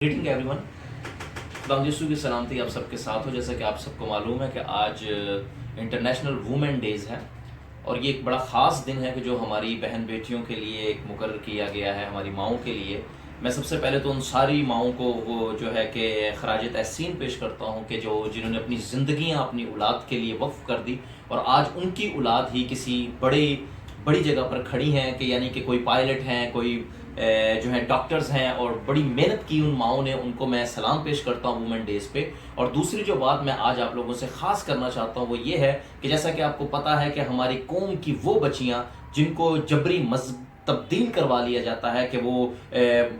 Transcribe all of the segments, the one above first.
Greeting everyone. खुदावंद यीशु की सलामती आप सबके साथ हो। जैसा कि आप सबको मालूम है कि आज इंटरनेशनल वुमेन डेज़ है और ये एक बड़ा ख़ास दिन है कि जो हमारी बहन बेटियों के लिए एक मुकर्रर किया गया है, हमारी माओं के लिए। मैं सबसे पहले तो उन सारी माओं को वो जो है कि खराज तहसीन पेश करता हूँ कि जिन्होंने अपनी ज़िंदगियाँ अपनी औलाद के लिए वक्फ़ कर दी और आज उनकी औलाद ही किसी बड़ी जगह पर खड़ी हैं कि यानी कि कोई पायलट हैं, कोई जो है डॉक्टर्स हैं और बड़ी मेहनत की उन माओं ने। उनको मैं सलाम पेश करता हूँ वुमेन डेज़ पे। और दूसरी जो बात मैं आज आप लोगों से ख़ास करना चाहता हूँ वो ये है कि जैसा कि आपको पता है कि हमारी कौम की वो बच्चियाँ जिनको जबरी मज़हब तब्दील करवा लिया जाता है कि वो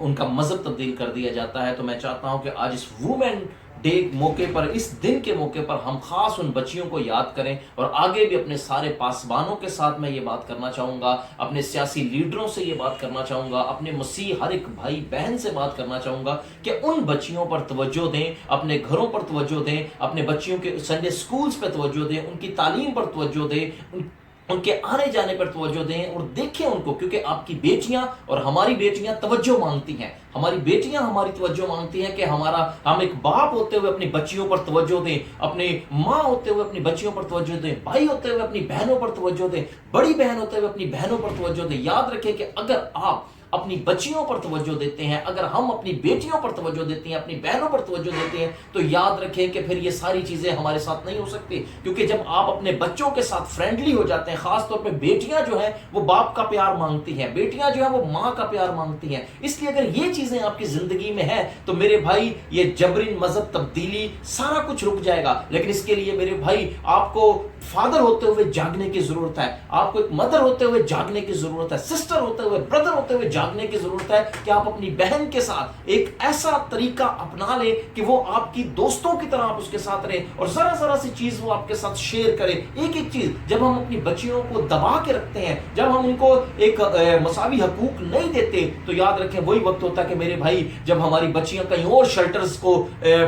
उनका मज़हब तब्दील कर दिया जाता है, तो मैं चाहता हूँ कि आज इस वुमेन डे मौके पर, इस दिन के मौके पर हम ख़ास उन बच्चियों को याद करें। और आगे भी अपने सारे पासबानों के साथ मैं ये बात करना चाहूँगा, अपने सियासी लीडरों से ये बात करना चाहूँगा, अपने मसीह हर एक भाई बहन से बात करना चाहूँगा कि उन बच्चियों पर तवज्जो दें, अपने घरों पर तवज्जो दें, अपने बच्चियों के संडे स्कूल्स पर तवज्जो दें, उनकी तालीम पर तवज्जो दें, उनके आने जाने पर तवज्जो दें और देखें उनको, क्योंकि आपकी बेटियां और हमारी बेटियां तवज्जो मांगती हैं। हमारी बेटियां हमारी तवज्जो मांगती हैं कि हम एक बाप होते हुए अपनी बच्चियों पर तवज्जो दें, अपने माँ होते हुए अपनी बच्चियों पर तवज्जो दें, भाई होते हुए अपनी बहनों पर तवज्जो दें, बड़ी बहन होते हुए अपनी बहनों पर तवज्जो दें। याद रखें कि अगर आप अपनी बच्चियों पर तवज्जो देते हैं, अगर हम अपनी बेटियों पर तवज्जो देते हैं, अपनी बहनों पर तवज्जो देते हैं, तो याद रखें कि फिर ये सारी चीज़ें हमारे साथ नहीं हो सकती। क्योंकि जब आप अपने बच्चों के साथ फ्रेंडली हो जाते हैं, ख़ास तौर पे बेटियां जो हैं वो बाप का प्यार मांगती हैं, बेटियां जो हैं वो माँ का प्यार मांगती हैं। इसलिए अगर ये चीज़ें आपकी ज़िंदगी में है तो मेरे भाई ये जबरीन मज़हब तब्दीली सारा कुछ रुक जाएगा। लेकिन इसके लिए मेरे भाई आपको फादर होते हुए जागने की ज़रूरत है, आपको एक मदर होते हुए जागने की ज़रूरत है, सिस्टर होते हुए, ब्रदर होते हुए जागने की जरूरत है कि आप अपनी बहन के साथ एक ऐसा तरीका अपना ले कि वो आपकी दोस्तों की तरह आप उसके साथ रहे और जरा सी चीज वो आपके साथ शेयर करे। एक चीज जब हम अपनी बच्चियों को दबा के रखते हैं, जब हम उनको एक मसावी हकूक नहीं देते, तो याद रखें वही वक्त होता है कि मेरे भाई जब हमारी बच्चियां कहीं और शेल्टर्स को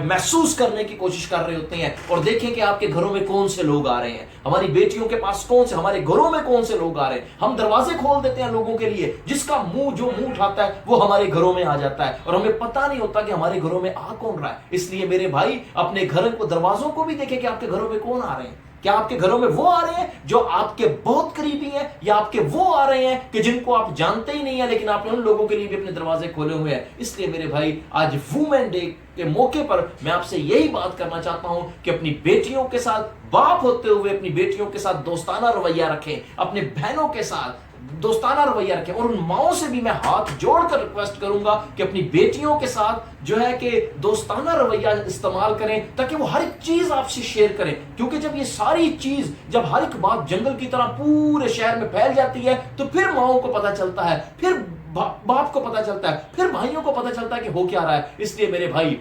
महसूस करने की कोशिश कर रहे होते हैं। और देखें कि आपके घरों में कौन से लोग आ रहे हैं, हमारी बेटियों के पास हमारे घरों में कौन से लोग आ रहे हैं। हम दरवाजे खोल देते हैं लोगों के लिए, जिसका मुंह उठाता है वो हमारे घरों में आ जाता है और हमें पता नहीं होता कि हमारे घरों में आ कौन रहा है। इसलिए मेरे भाई अपने घर को, दरवाजों को भी देखें कि आपके घरों में कौन आ रहे हैं। क्या आपके घरों में वो आ रहे हैं जो आपके बहुत करीबी हैं, या आपके वो आ रहे हैं कि जिनको आप जानते ही नहीं है, लेकिन आपने उन लोगों के लिए भी अपने दरवाजे खोले हुए हैं। इसलिए मेरे भाई आज वुमेन डे के मौके पर मैं आपसे यही बात करना चाहता हूं कि अपनी बेटियों के साथ बाप होते हुए अपनी बेटियों के साथ दोस्ताना रवैया रखें, अपने बहनों के साथ दोस्ताना रवैया रखें। और उन माओं से भी मैं हाथ जोड़कर रिक्वेस्ट करूंगा कि अपनी बेटियों के साथ जो है कि दोस्ताना रवैया इस्तेमाल करें, ताकि वो हर एक चीज आपसे शेयर करें। क्योंकि जब ये सारी चीज, जब हर एक बात जंगल की तरह पूरे शहर में फैल जाती है, तो फिर माओं को पता चलता है, फिर बाप को पता चलता है, फिर भाइयों को पता चलता है कि हो क्या रहा है। इसलिए मेरे भाई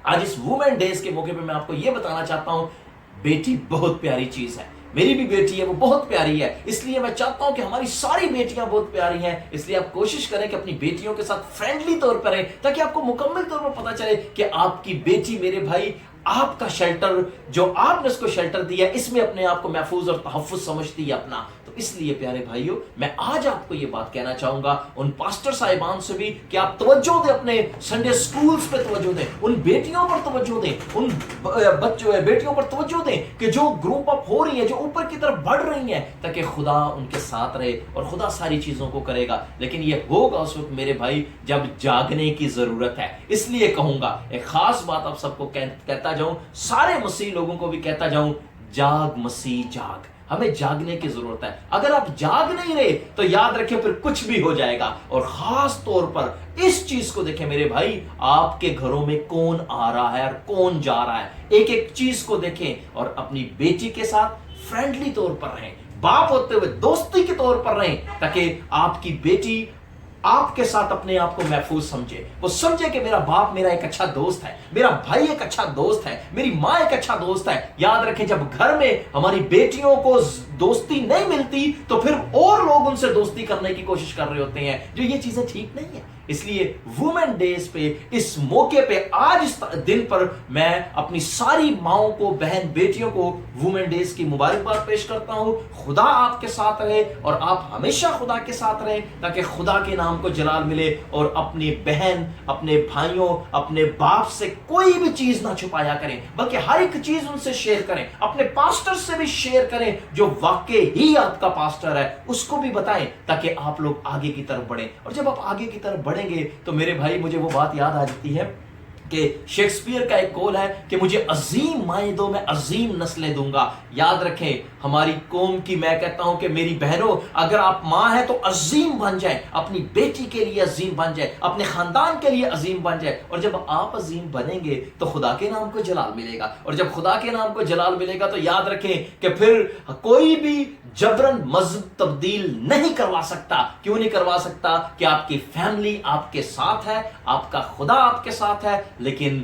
आज इस वुमेन डेज के मौके पर मैं आपको यह बताना चाहता हूं, बेटी बहुत प्यारी चीज है। मेरी भी बेटी है, वो बहुत प्यारी है। इसलिए मैं चाहता हूं कि हमारी सारी बेटियां बहुत प्यारी हैं। इसलिए आप कोशिश करें कि अपनी बेटियों के साथ फ्रेंडली तौर पर रहें, ताकि आपको मुकम्मल तौर पर पता चले कि आपकी बेटी मेरे भाई आपका शेल्टर, जो आपने उसको शेल्टर दिया, इसमें अपने आप को महफूज और तहफ़्फ़ुज़ समझती है अपना। तो इसलिए प्यारे भाइयों, मैं आज आपको ये बात कहना चाहूंगा उन पास्टर साहिबान से भी कि आप तवज्जो दें, अपने संडे स्कूल्स पे तवज्जो दें, उन बेटियों पर तवज्जो दें, उन बेटियों पर तवज्जो दें कि जो ग्रुप अप हो रही है, जो ऊपर की तरफ बढ़ रही हैं, ताकि खुदा उनके साथ रहे और खुदा सारी चीजों को करेगा। लेकिन ये होगा उस वक्त मेरे भाई जब जागने की जरूरत है। इसलिए कहूंगा, एक खास बात आप सबको कहता जाऊं, सारे मसीह लोगों को भी कहता जाऊं, जाग मसीह जाग। हमें जागने की जरूरत है। अगर आप जाग नहीं रहे तो याद रखें फिर कुछ भी हो जाएगा। और खास तौर पर इस चीज को देखें मेरे भाई, आपके घरों में कौन आ रहा है और कौन जा रहा है, एक चीज को देखें और अपनी बेटी के साथ फ्रेंडली तौर पर रहें, बाप होते हुए दोस्ती के तौर पर रहें, ताकि आपकी बेटी आपके साथ अपने आप को महफूज समझे। वो समझे कि मेरा बाप मेरा एक अच्छा दोस्त है, मेरा भाई एक अच्छा दोस्त है, मेरी माँ एक अच्छा दोस्त है। याद रखें जब घर में हमारी बेटियों को दोस्ती नहीं मिलती तो फिर और लोग उनसे दोस्ती करने की कोशिश कर रहे होते हैं, जो ये चीजें ठीक नहीं है। اس لیے وومن ڈیز پہ اس موقع پہ آج اس دن پر میں اپنی ساری ماؤں کو بہن بیٹیوں کو وومن ڈیز کی مبارکباد پیش کرتا ہوں. خدا آپ کے ساتھ رہے اور آپ ہمیشہ خدا کے ساتھ رہیں تاکہ خدا کے نام کو جلال ملے اور اپنی بہن اپنے بھائیوں اپنے باپ سے کوئی بھی چیز نہ چھپایا کریں بلکہ ہر ایک چیز ان سے شیئر کریں. اپنے پاسٹر سے بھی شیئر کریں جو واقعی ہی آپ کا پاسٹر ہے, اس کو بھی بتائیں تاکہ آپ لوگ آگے کی طرف بڑھیں. اور جب آپ آگے کی طرف بڑھیں گے تو میرے بھائی مجھے وہ بات یاد آ جاتی ہے کہ شیکسپیئر کا ایک قول ہے کہ مجھے عظیم مائیں دو میں عظیم نسلیں دوں گا. یاد رکھیں ہماری قوم کی میں کہتا ہوں کہ میری بہنوں اگر آپ ماں ہیں تو عظیم بن جائیں, اپنی بیٹی کے لیے عظیم بن جائیں, اپنے خاندان کے لیے عظیم بن جائیں. اور جب آپ عظیم بنیں گے تو خدا کے نام کو جلال ملے گا, اور جب خدا کے نام کو جلال ملے گا تو یاد رکھیں کہ پھر کوئی بھی جبرن مذہب تبدیل نہیں کروا سکتا. کیوں نہیں کروا سکتا؟ کہ آپ کی فیملی آپ کے ساتھ ہے, آپ کا خدا آپ کے ساتھ ہے. لیکن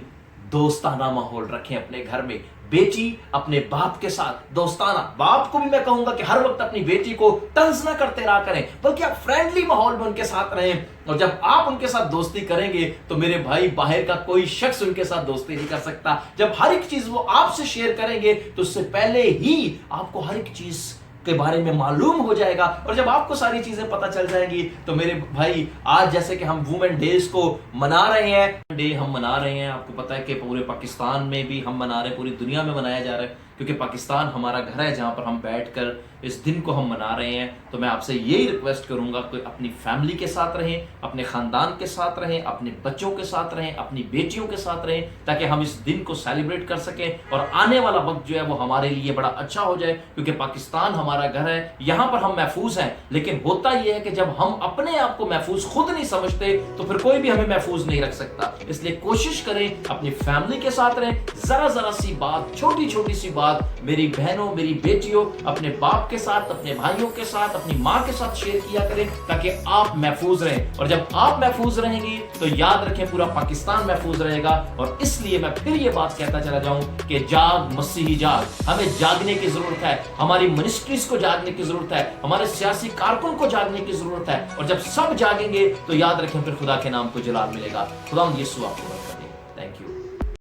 دوستانہ ماحول رکھیں اپنے گھر میں. بیٹی اپنے باپ کے ساتھ دوستانہ, باپ کو بھی میں کہوں گا کہ ہر وقت اپنی بیٹی کو طنز نہ کرتے رہا کریں بلکہ آپ فرینڈلی ماحول میں ان کے ساتھ رہیں. اور جب آپ ان کے ساتھ دوستی کریں گے تو میرے بھائی باہر کا کوئی شخص ان کے ساتھ دوستی نہیں کر سکتا. جب ہر ایک چیز وہ آپ سے شیئر کریں گے تو اس سے پہلے ہی آپ کو ہر ایک چیز کے بارے میں معلوم ہو جائے گا. اور جب آپ کو ساری چیزیں پتہ چل جائیں گی تو میرے بھائی آج جیسے کہ ہم وومن ڈیز کو منا رہے ہیں, ڈے ہم منا رہے ہیں, آپ کو پتہ ہے کہ پورے پاکستان میں بھی ہم منا رہے ہیں, پوری دنیا میں منایا جا رہا ہے کیونکہ پاکستان ہمارا گھر ہے جہاں پر ہم بیٹھ کر اس دن کو ہم منا رہے ہیں. تو میں آپ سے یہی ریکویسٹ کروں گا کہ اپنی فیملی کے ساتھ رہیں, اپنے خاندان کے ساتھ رہیں, اپنے بچوں کے ساتھ رہیں, اپنی بیٹیوں کے ساتھ رہیں تاکہ ہم اس دن کو سیلیبریٹ کر سکیں اور آنے والا وقت جو ہے وہ ہمارے لیے بڑا اچھا ہو جائے. کیونکہ پاکستان ہمارا گھر ہے, یہاں پر ہم محفوظ ہیں, لیکن ہوتا یہ ہے کہ جب ہم اپنے آپ کو محفوظ خود نہیں سمجھتے تو پھر کوئی بھی ہمیں محفوظ نہیں رکھ سکتا. اس لیے کوشش کریں اپنی فیملی کے ساتھ رہیں. ذرا سی بات, چھوٹی سی بات میری بہنوں میری بیٹیوں اپنے باپ کے ساتھ, اپنے بھائیوں کے ساتھ, اپنی ماں کے ساتھ شیئر کیا کریں تاکہ آپ محفوظ رہیں. اور جب آپ محفوظ رہیں گی تو یاد رکھیں پورا پاکستان محفوظ رہے گا. اور اس لیے میں پھر یہ بات کہتا چلا جاؤں کہ جاگ مسیحی جاگ, ہمیں جاگنے کی ضرورت ہے, ہماری منسٹریز کو جاگنے کی ضرورت ہے, ہمارے سیاسی کارکن کو جاگنے کی ضرورت ہے. اور جب سب جاگیں گے تو یاد رکھیں پھر خدا کے نام کو جلال ملے گا. خدا یسوع آپ کو برکت دے. Thank you.